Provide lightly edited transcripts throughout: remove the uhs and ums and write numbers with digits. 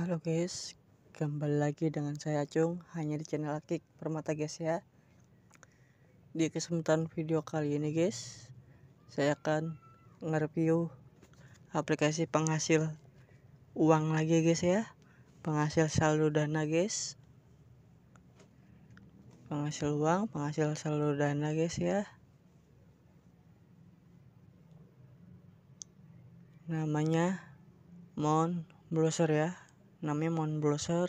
Halo guys, kembali lagi dengan saya Acung, hanya di channel Akik Permata guys ya. Di kesempatan video kali ini guys, saya akan nge-review aplikasi penghasil uang lagi guys ya. Penghasil saldo dana guys. Penghasil uang, penghasil saldo dana guys ya. Namanya Monbrowser ya. Namanya Monbrowser.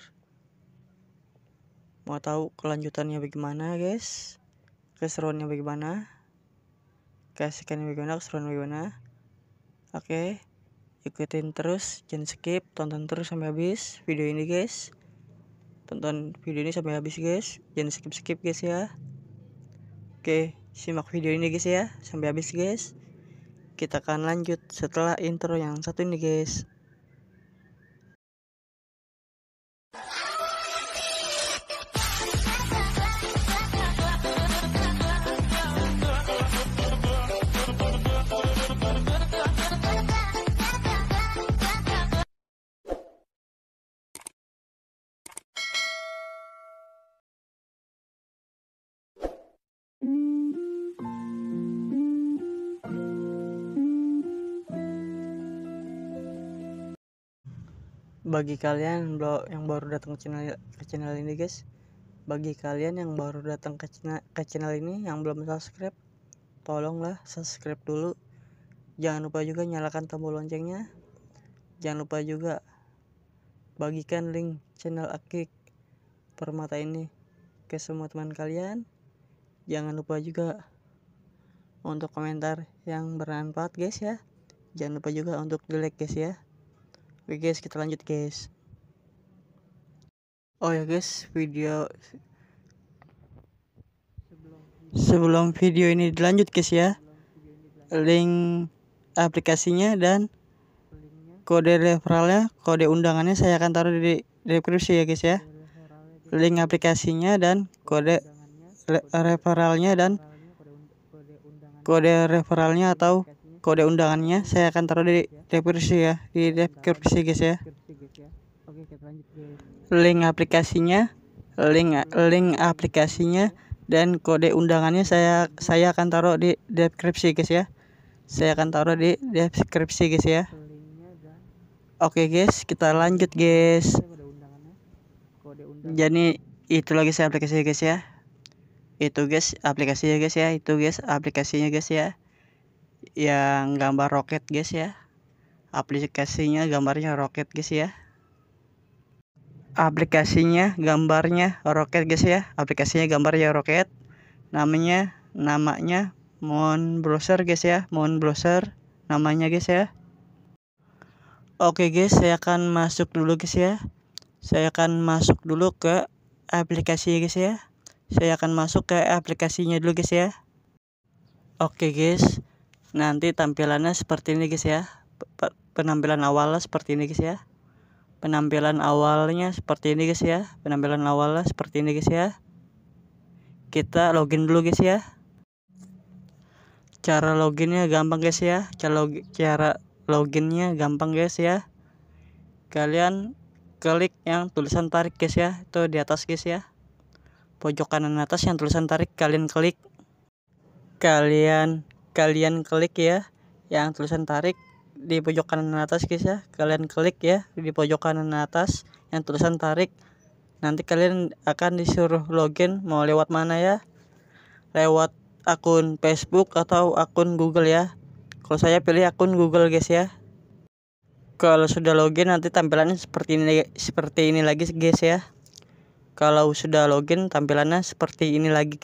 Mau tahu kelanjutannya bagaimana guys? Keseruannya bagaimana? Keasikannya bagaimana? Keseruannya bagaimana? Oke, ikutin terus, jangan skip, tonton terus sampai habis video ini guys. Tonton video ini sampai habis guys, jangan skip guys ya. Oke, simak video ini guys ya sampai habis guys. Kita akan lanjut setelah intro yang satu ini guys. Bagi kalian yang baru datang ke channel ini guys, bagi kalian yang baru datang ke channel ini yang belum subscribe, tolonglah subscribe dulu. Jangan lupa juga nyalakan tombol loncengnya. Jangan lupa juga bagikan link channel Akik Permata ini ke semua teman kalian. Jangan lupa juga untuk komentar yang bermanfaat guys ya. Jangan lupa juga untuk di like guys ya. Oke guys, kita lanjut guys. Oh ya guys, sebelum video ini dilanjut guys ya, link aplikasinya dan kode referralnya, kode undangannya saya akan taruh di deskripsi ya guys ya. Link aplikasinya dan kode referralnya dan kode referralnya atau kode undangannya saya akan taruh di deskripsi ya, di deskripsi guys ya. Link aplikasinya, link aplikasinya dan kode undangannya saya akan taruh di deskripsi guys ya. Saya akan taruh di deskripsi guys ya. Oke guys, kita lanjut guys. Jadi itu lagi saya aplikasi guys ya. Itu guys aplikasinya guys ya. Itu guys aplikasinya guys ya. Yang gambar roket guys ya. Aplikasinya gambarnya roket guys ya. Aplikasinya gambarnya roket guys ya. Aplikasinya gambarnya roket. Namanya Monbrowser guys ya. Monbrowser namanya guys ya. Oke guys, saya akan masuk dulu guys ya. Saya akan masuk dulu ke aplikasi guys ya. Saya akan masuk ke aplikasinya dulu guys ya. Oke guys, nanti tampilannya seperti ini guys ya. Penampilan awalnya seperti ini guys ya. Penampilan awalnya seperti ini guys ya. Penampilan awalnya seperti ini guys ya. Kita login dulu guys ya. Cara loginnya gampang guys ya. Cara loginnya gampang guys ya. Kalian klik yang tulisan tarik guys ya, itu di atas guys ya, pojok kanan atas yang tulisan tarik kalian klik. Kalian klik ya yang tulisan tarik di pojok kanan atas guys ya. Kalian klik ya di pojok kanan atas yang tulisan tarik. Nanti kalian akan disuruh login mau lewat mana ya, lewat akun Facebook atau akun Google ya. Kalau saya pilih akun Google guys ya. Kalau sudah login nanti tampilannya seperti ini lagi guys ya. Kalau sudah login tampilannya seperti ini lagi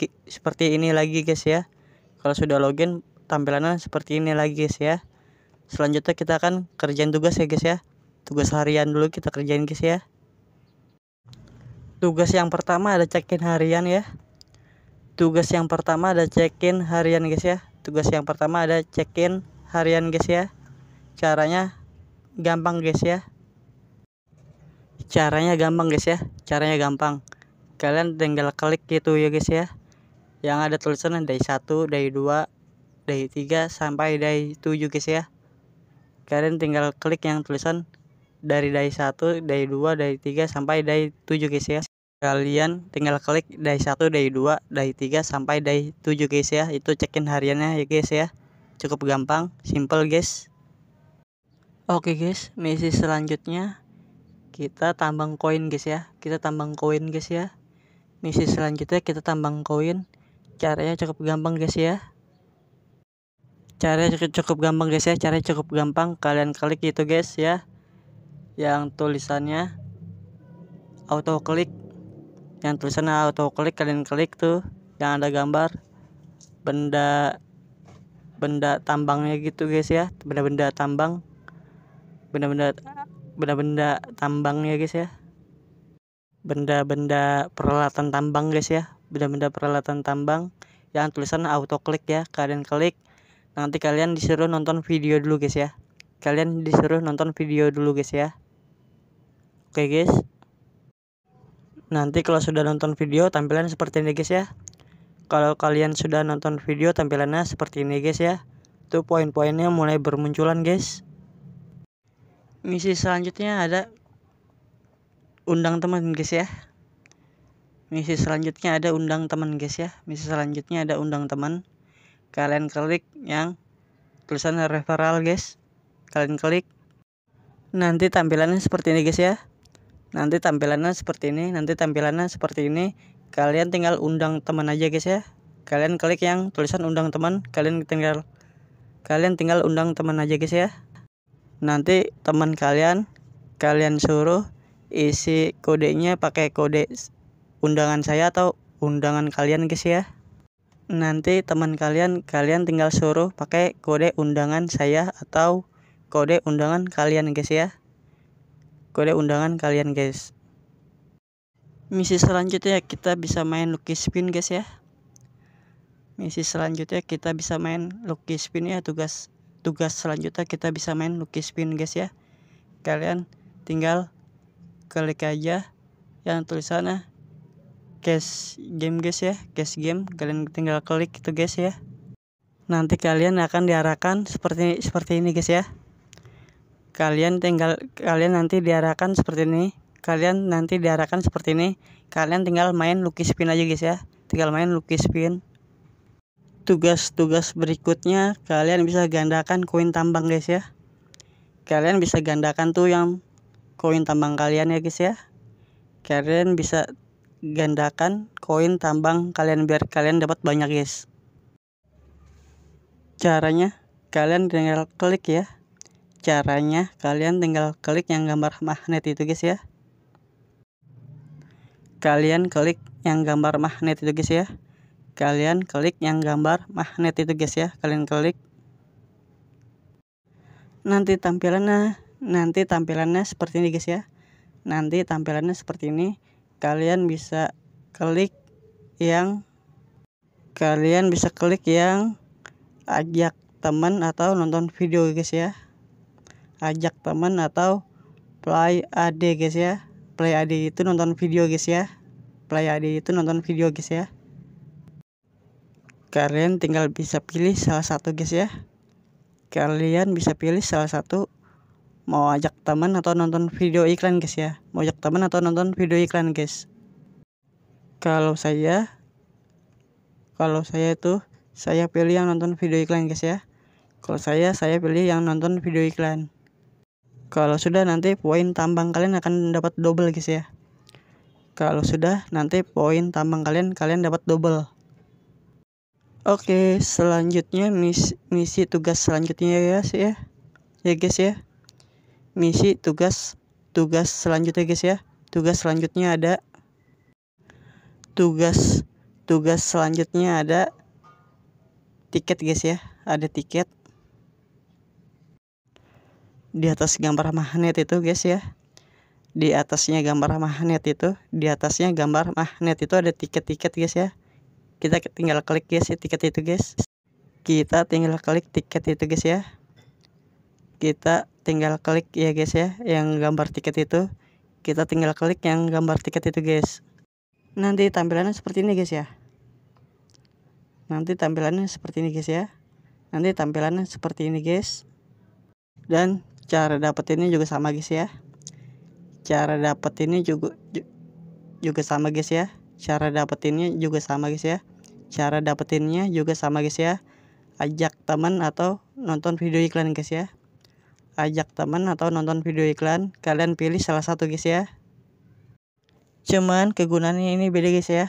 guys ya. Kalau sudah login tampilannya seperti ini lagi guys ya. Selanjutnya kita akan kerjain tugas ya guys ya. Tugas harian dulu kita kerjain guys ya. Tugas yang pertama ada check-in harian ya. Tugas yang pertama ada check-in harian guys ya. Tugas yang pertama ada check-in harian guys ya. Caranya gampang guys ya. Caranya gampang guys ya. Caranya gampang. Kalian tinggal klik gitu ya guys ya. Yang ada tulisan dari 1, dari 2, dari 3 sampai dari 7 guys ya. Kalian tinggal klik yang tulisan dari day 1, day 2, day 3 sampai day 7 guys ya. Kalian tinggal klik day 1, day 2, day 3 sampai day 7 guys ya. Itu cekin hariannya ya guys ya. Cukup gampang, simple guys. Oke guys, misi selanjutnya kita tambang koin guys ya. Kita tambang koin guys ya. Misi selanjutnya kita tambang koin. Caranya cukup gampang guys ya. Caranya cukup gampang guys ya. Caranya cukup gampang. Kalian klik itu guys ya. Yang tulisannya auto klik. Yang tulisannya auto klik kalian klik tuh. Yang ada gambar benda tambangnya gitu guys ya. Benda-benda tambang. Benda-benda tambangnya guys ya. Benda-benda peralatan tambang guys ya. Benda-benda peralatan tambang yang tulisan auto klik ya. Kalian klik, nanti kalian disuruh nonton video dulu guys ya. Kalian disuruh nonton video dulu guys ya. Oke guys. Nanti kalau sudah nonton video tampilan seperti ini guys ya. Kalau kalian sudah nonton video tampilannya seperti ini guys ya. Tuh poin-poinnya mulai bermunculan guys. Misi selanjutnya ada undang teman guys ya. Misi selanjutnya ada undang teman guys ya. Misi selanjutnya ada undang teman. Kalian klik yang tulisan referral guys. Kalian klik. Nanti tampilannya seperti ini guys ya. Nanti tampilannya seperti ini. Kalian tinggal undang teman aja guys ya. Kalian klik yang tulisan undang teman. Kalian tinggal undang teman aja guys ya. Nanti teman kalian suruh isi kodenya pakai kode undangan saya atau undangan kalian guys ya. Nanti teman kalian tinggal suruh pakai kode undangan saya atau kode undangan kalian guys ya. Kode undangan kalian guys. Misi selanjutnya kita bisa main lucky spin guys ya. Misi selanjutnya kita bisa main lucky spin ya. Tugas selanjutnya kita bisa main lucky spin guys ya. Kalian tinggal klik aja yang tulisannya cash game guys ya. Cash game, kalian tinggal klik itu guys ya. Nanti kalian akan diarahkan seperti ini guys ya. Kalian nanti diarahkan seperti ini. Kalian tinggal main lucky spin aja guys ya. Tinggal main lucky spin. Tugas berikutnya kalian bisa gandakan koin tambang guys ya. Kalian bisa gandakan tuh yang koin tambang kalian ya guys ya. Kalian bisa gandakan koin tambang kalian biar kalian dapat banyak guys. Caranya kalian tinggal klik ya. Caranya kalian tinggal klik yang gambar magnet itu guys ya. Kalian klik yang gambar magnet itu guys ya. Kalian klik yang gambar magnet itu guys ya. Kalian klik. Nanti tampilannya seperti ini guys ya. Nanti tampilannya seperti ini. Kalian bisa klik yang ajak teman atau nonton video guys ya. Ajak teman atau play AD guys ya. Play AD itu nonton video guys ya. Kalian tinggal bisa pilih salah satu guys ya. Kalian bisa pilih salah satu, mau ajak teman atau nonton video iklan guys ya. Kalau saya itu saya pilih yang nonton video iklan guys ya. Kalau saya pilih yang nonton video iklan. Kalau sudah nanti poin tambang kalian akan dapat double guys ya. Dapat double. Oke, selanjutnya misi tugas selanjutnya ya guys ya. Misi tugas selanjutnya guys ya. Tugas selanjutnya ada tiket guys ya. Ada tiket di atas gambar magnet itu guys ya. Di atasnya gambar magnet itu ada tiket-tiket guys ya. Kita tinggal klik guys ya tiket itu guys. Kita tinggal klik ya guys ya yang gambar tiket itu. Kita tinggal klik yang gambar tiket itu guys. Nanti tampilannya seperti ini guys ya. Dan cara dapetinnya juga sama guys ya. Cara dapetinnya juga sama guys ya. Cara dapetinnya juga sama guys ya. Cara dapetinnya juga sama guys ya. Ajak teman atau nonton video iklan guys ya. Ajak teman atau nonton video iklan, kalian pilih salah satu guys ya. Cuman kegunaannya ini beda guys ya.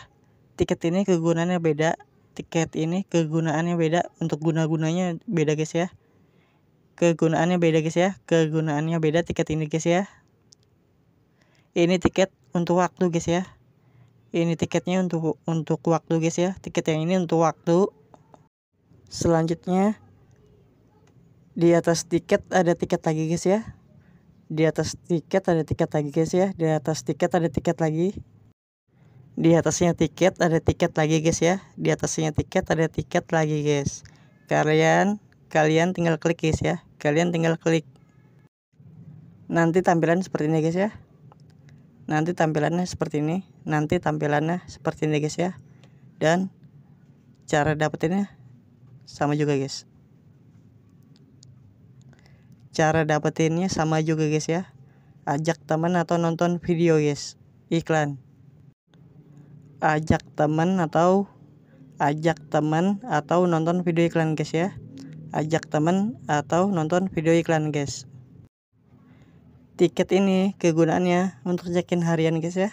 Tiket ini kegunaannya beda. Tiket ini kegunaannya beda. Untuk guna-gunanya beda guys ya. Kegunaannya beda guys ya. Kegunaannya beda tiket ini guys ya. Ini tiket untuk waktu guys ya. Ini tiketnya untuk waktu guys ya. Tiket yang ini untuk waktu. Selanjutnya di atas tiket ada tiket lagi guys ya. Di atas tiket ada tiket lagi guys ya. Di atas tiket ada tiket lagi. Di atasnya tiket ada tiket lagi guys ya. Di atasnya tiket ada tiket lagi guys. Kalian tinggal klik guys ya. Kalian tinggal klik. Nanti tampilan seperti ini guys ya. Nanti tampilannya seperti ini. Nanti tampilannya seperti ini guys ya. Dan cara dapetinnya sama juga guys. Cara dapetinnya sama juga guys ya. Ajak teman atau nonton video guys. Iklan. Ajak teman atau nonton video iklan guys ya. Ajak teman atau nonton video iklan guys. Tiket ini kegunaannya untuk check-in harian guys ya.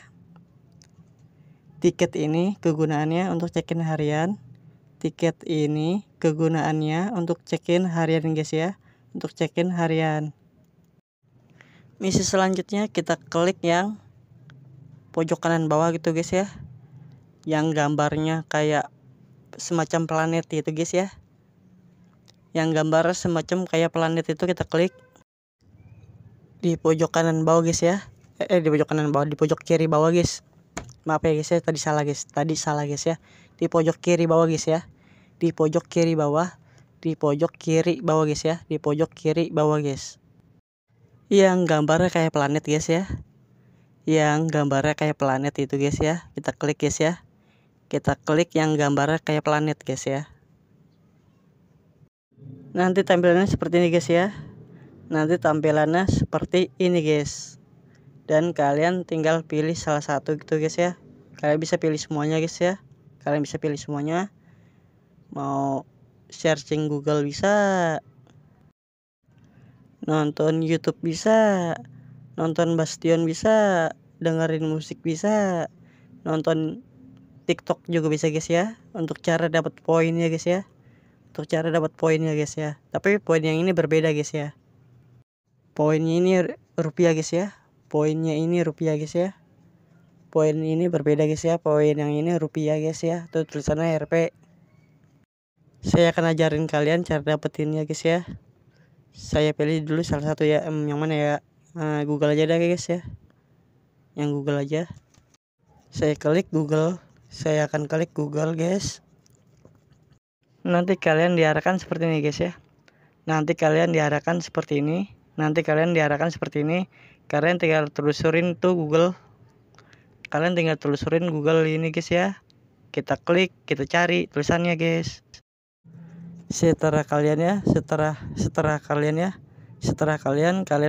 Tiket ini kegunaannya untuk check-in harian. Tiket ini kegunaannya untuk check-in harian guys ya. Untuk check-in harian. Misi selanjutnya kita klik yang pojok kanan bawah gitu guys ya. Yang gambarnya kayak semacam planet gitu guys ya. Yang gambar semacam kayak planet itu kita klik. Di pojok kanan bawah guys ya. Di pojok kanan bawah, di pojok kiri bawah guys. Maaf ya guys ya, tadi salah guys ya. Di pojok kiri bawah guys ya. Di pojok kiri bawah. Di pojok kiri bawah guys ya. Di pojok kiri bawah guys. Yang gambarnya kayak planet guys ya. Yang gambarnya kayak planet itu guys ya. Kita klik guys ya. Kita klik yang gambarnya kayak planet guys ya. Nanti tampilannya seperti ini guys ya. Nanti tampilannya seperti ini guys. Dan kalian tinggal pilih salah satu gitu guys ya. Kalian bisa pilih semuanya guys ya. Kalian bisa pilih semuanya. Mau searching Google bisa. Nonton YouTube bisa. Nonton Bastion bisa. Dengerin musik bisa. Nonton TikTok juga bisa guys ya. Untuk cara dapat poinnya guys ya. Untuk cara dapat poinnya guys ya. Tapi poin yang ini berbeda guys ya. Poinnya ini rupiah guys ya. Poinnya ini rupiah guys ya. Poin ini berbeda guys ya. Poin yang ini rupiah guys ya. Tuh tulisannya Rp. Saya akan ajarin kalian cara dapetinnya guys ya. Saya pilih dulu salah satu ya. Yang mana ya? Google aja dah guys ya. Yang Google aja. Saya klik Google. Saya akan klik Google guys. Nanti kalian diarahkan seperti ini guys ya. Nanti kalian diarahkan seperti ini. Kalian tinggal telusurin tuh Google. Kalian tinggal telusurin Google ini guys ya. Kita klik, kita cari tulisannya guys. Setelah kalian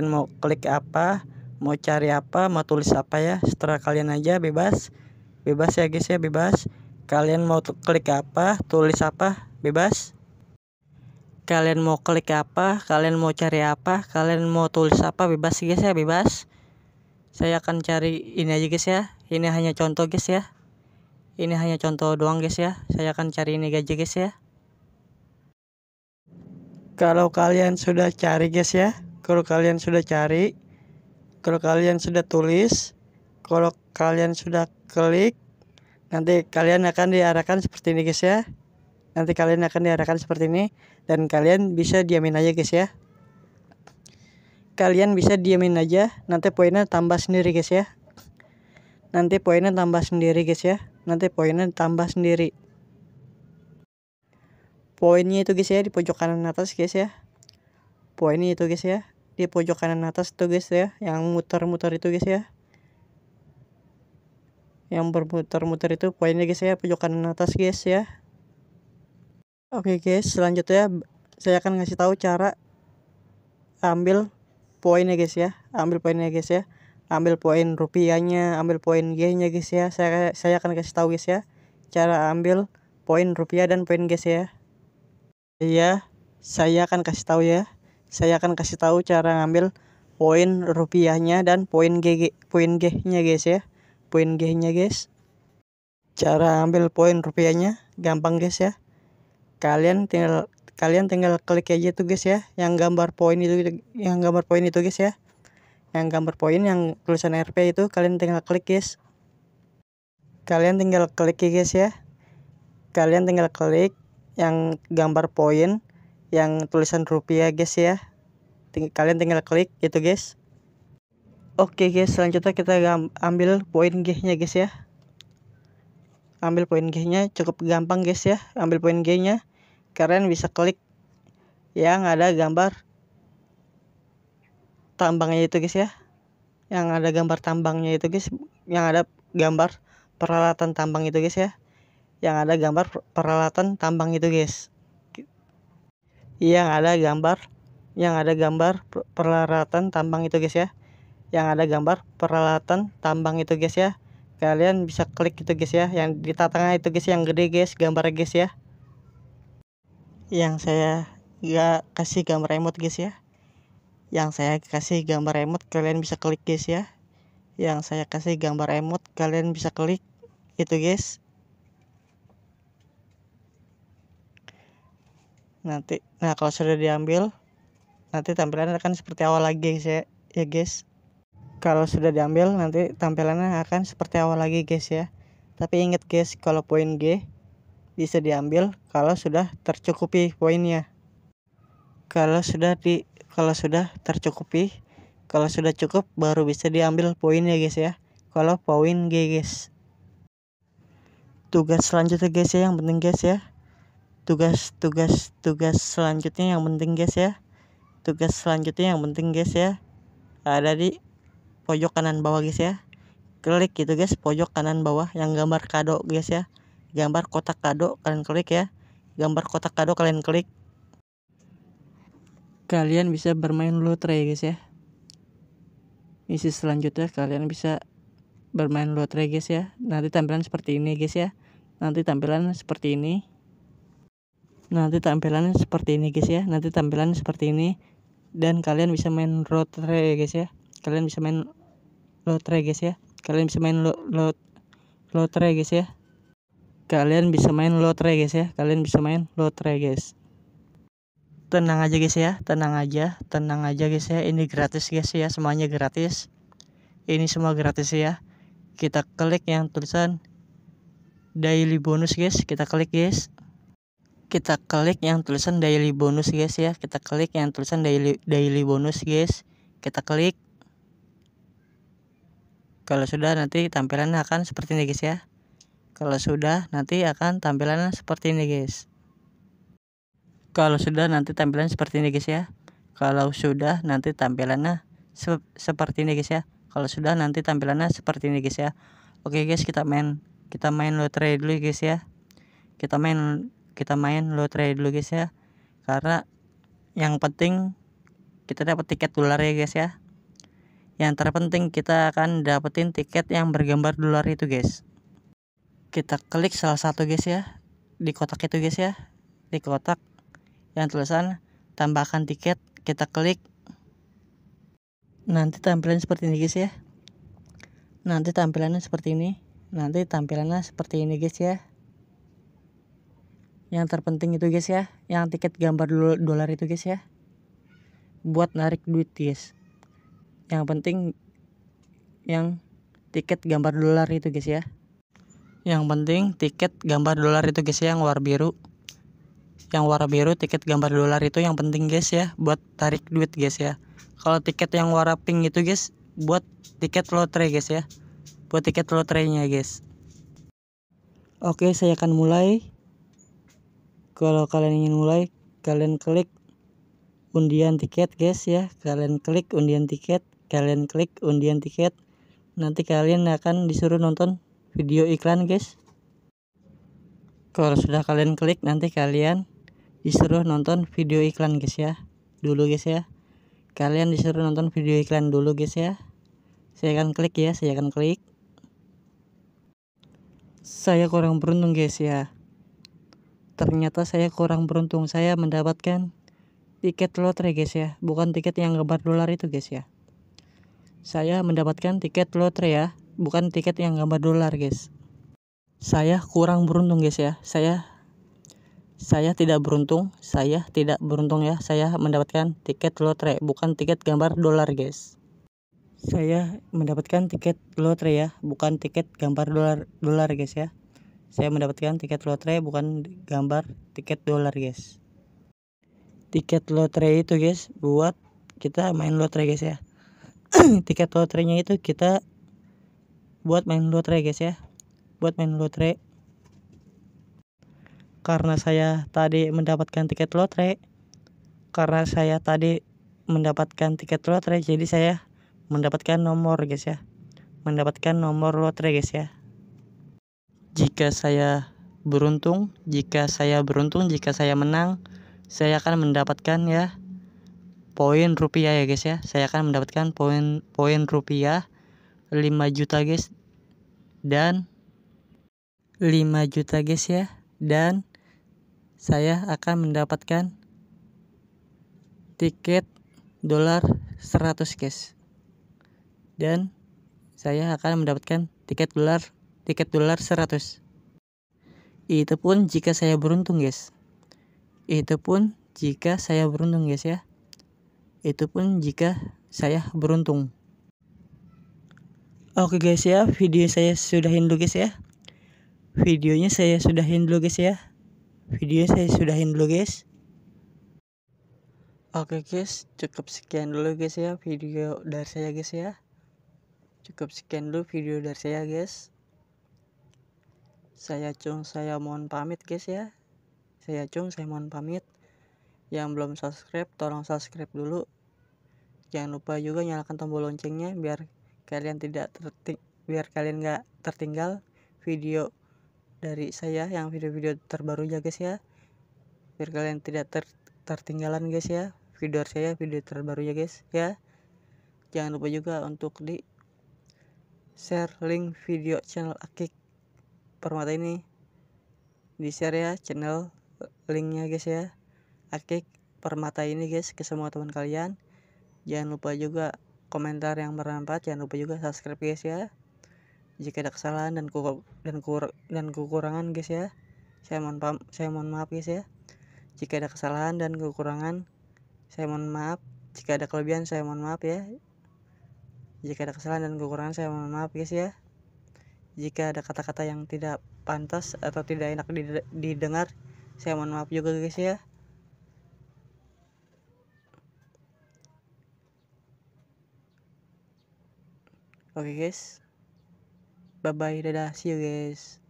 mau klik apa, mau cari apa, mau tulis apa ya, setelah kalian aja bebas ya guys ya, bebas. Kalian mau klik apa, tulis apa, bebas. Kalian mau klik apa, kalian mau cari apa, kalian mau tulis apa, bebas guys ya, bebas. Saya akan cari ini aja guys ya. Ini hanya contoh guys ya. Ini hanya contoh doang guys ya. Saya akan cari ini aja guys ya. Kalau kalian sudah cari guys ya, kalau kalian sudah tulis, kalau kalian sudah klik, nanti kalian akan diarahkan seperti ini guys ya. Nanti kalian akan diarahkan seperti ini. Dan kalian bisa diamin aja guys ya. Kalian bisa diamin aja. Nanti poinnya tambah sendiri guys ya. Nanti poinnya tambah sendiri guys ya. Poinnya itu guys ya, di pojok kanan atas guys ya. Poinnya itu guys ya, di pojok kanan atas tuh guys ya. Yang muter-muter itu guys ya. Yang bermuter-muter itu poinnya guys ya, pojok kanan atas guys ya. Oke guys, selanjutnya saya akan ngasih tahu cara ambil poinnya guys ya. ambil poin rupiahnya, ambil poin G-nya guys ya. Saya akan kasih tahu guys ya cara ambil poin rupiah dan poin G ya. Saya akan kasih tahu ya. Saya akan kasih tahu cara ngambil poin rupiahnya dan poin G-nya guys ya. Poin G-nya guys. Cara ambil poin rupiahnya gampang guys ya. Kalian tinggal klik aja tuh guys ya yang gambar poin itu guys ya. Yang gambar poin yang tulisan RP itu kalian tinggal klik guys. Kalian tinggal klik ya guys ya. Kalian tinggal klik yang gambar poin yang tulisan rupiah guys ya. Kalian tinggal klik gitu guys. Oke guys, selanjutnya kita ambil poin G-nya guys ya. Ambil poin G-nya cukup gampang guys ya. Ambil poin G-nya, kalian bisa klik yang ada gambar tambangnya itu guys ya. Yang ada gambar tambangnya itu guys, yang ada gambar peralatan tambang itu guys ya. Yang ada gambar peralatan tambang itu guys. Yang ada gambar peralatan tambang itu guys ya. Yang ada gambar peralatan tambang itu guys ya. Kalian bisa klik itu guys ya. Yang di tengah itu guys yang gede guys, gambarnya guys ya. Yang saya gak kasih gambar emot guys ya. Yang saya kasih gambar emot kalian bisa klik guys ya. Yang saya kasih gambar emot kalian bisa klik itu guys. Nah kalau sudah diambil, nanti tampilannya akan seperti awal lagi guys ya guys. Kalau sudah diambil nanti tampilannya akan seperti awal lagi guys ya. Tapi ingat guys, kalau poin G bisa diambil kalau sudah tercukupi poinnya. Kalau sudah tercukupi, kalau sudah cukup baru bisa diambil poinnya guys ya. Kalau poin G guys. Tugas selanjutnya guys ya, yang penting guys ya. Tugas selanjutnya yang penting guys ya. Tugas selanjutnya yang penting guys ya. Ada di pojok kanan bawah guys ya. Klik gitu guys, pojok kanan bawah yang gambar kado guys ya. Gambar kotak kado kalian klik ya. Gambar kotak kado kalian klik. Kalian bisa bermain lotre guys ya. Misi selanjutnya kalian bisa bermain lotre guys ya. Nanti tampilan seperti ini guys ya. Nanti tampilan seperti ini. Nanti tampilannya seperti ini guys ya. Nanti tampilan seperti ini. Dan kalian bisa main lotre guys ya. Kalian bisa main lotre guys ya. Kalian bisa main lotre guys ya. Kalian bisa main lotre guys ya. Kalian bisa main lotre guys. Tenang aja guys ya, tenang aja guys ya. Ini gratis guys ya, semuanya gratis. Ini semua gratis ya. Kita klik yang tulisan daily bonus guys, kita klik guys. Kita klik yang tulisan daily bonus guys ya. Kita klik yang tulisan daily bonus guys. Kita klik. Kalau sudah nanti tampilannya akan seperti ini guys ya. Kalau sudah nanti akan tampilannya seperti ini guys. Kalau sudah nanti tampilannya seperti ini guys ya. Kalau sudah nanti tampilannya seperti ini guys ya. Kalau sudah nanti tampilannya seperti ini guys ya. Oke guys, kita main lotre dulu guys ya. Kita main lotre dulu guys ya. Karena yang penting kita dapat tiket dolar ya guys ya. Yang terpenting kita akan dapetin tiket yang bergambar dolar itu guys. Kita klik salah satu guys ya. Di kotak itu guys ya. Di kotak yang tulisan tambahkan tiket, kita klik. Nanti tampilan seperti ini guys ya. Nanti tampilannya seperti ini. Nanti tampilannya seperti ini guys ya. Yang terpenting itu guys ya, yang tiket gambar dolar itu guys ya. Buat narik duit guys. Yang penting yang tiket gambar dolar itu guys ya. Yang penting tiket gambar dolar itu guys ya, yang warna biru. Yang warna biru tiket gambar dolar itu yang penting guys ya, buat tarik duit guys ya. Kalau tiket yang warna pink itu guys buat tiket lotre guys ya. Buat tiket lotrenya guys. Oke, saya akan mulai. Kalau kalian ingin mulai, kalian klik undian tiket guys ya. Kalian klik undian tiket, kalian klik undian tiket. Nanti kalian akan disuruh nonton video iklan guys. Kalau sudah kalian klik, nanti kalian disuruh nonton video iklan guys ya. Dulu guys ya. Kalian disuruh nonton video iklan dulu guys ya. Saya akan klik ya, saya akan klik. Saya kurang beruntung guys ya. Ternyata saya kurang beruntung, saya mendapatkan tiket lotre guys ya, bukan tiket yang gambar dolar itu guys ya. Saya mendapatkan tiket lotre ya, bukan tiket yang gambar dolar guys. Saya kurang beruntung guys ya. Saya tidak beruntung ya. Saya mendapatkan tiket lotre, bukan tiket gambar dolar guys. Saya mendapatkan tiket lotre ya, bukan tiket gambar dolar guys ya. Saya mendapatkan tiket lotre, bukan gambar tiket dolar guys. Tiket lotre itu guys buat kita main lotre guys ya. Tiket lotrenya itu kita buat main lotre guys ya, buat main lotre. Karena saya tadi mendapatkan tiket lotre, jadi saya mendapatkan nomor guys ya, mendapatkan nomor lotre guys ya. Jika saya beruntung, jika saya menang, saya akan mendapatkan ya poin rupiah ya guys ya. Saya akan mendapatkan poin rupiah 5 juta guys, dan 5 juta guys ya, dan saya akan mendapatkan tiket dolar 100 guys, dan saya akan mendapatkan tiket dolar 100. Itu pun jika saya beruntung guys. Itu pun jika saya beruntung guys ya. Itu pun jika saya beruntung. Oke guys ya, video saya sudahin dulu guys ya. Videonya saya sudahin dulu guys ya. Oke guys, cukup sekian dulu guys ya video dari saya guys ya. Saya mohon pamit guys ya. Saya mohon pamit. Yang belum subscribe, tolong subscribe dulu. Jangan lupa juga nyalakan tombol loncengnya biar kalian nggak tertinggal video dari saya, yang video-video terbaru ya guys ya. Biar kalian tidak tertinggalan guys ya video terbaru ya guys ya. Jangan lupa juga untuk di share link video channel Akik Permata ini, di share ya channel linknya guys ya, Akik Permata ini guys, ke semua teman kalian. Jangan lupa juga komentar yang bermanfaat, jangan lupa juga subscribe guys ya. Jika ada kesalahan dan kekurangan guys ya, saya mohon maaf guys ya. Jika ada kesalahan dan kekurangan, saya mohon maaf. Jika ada kelebihan, saya mohon maaf ya. Jika ada kesalahan dan kekurangan, saya mohon maaf guys ya. Jika ada kata-kata yang tidak pantas atau tidak enak didengar, saya mohon maaf juga guys ya. Oke guys, bye bye, dadah, see you guys.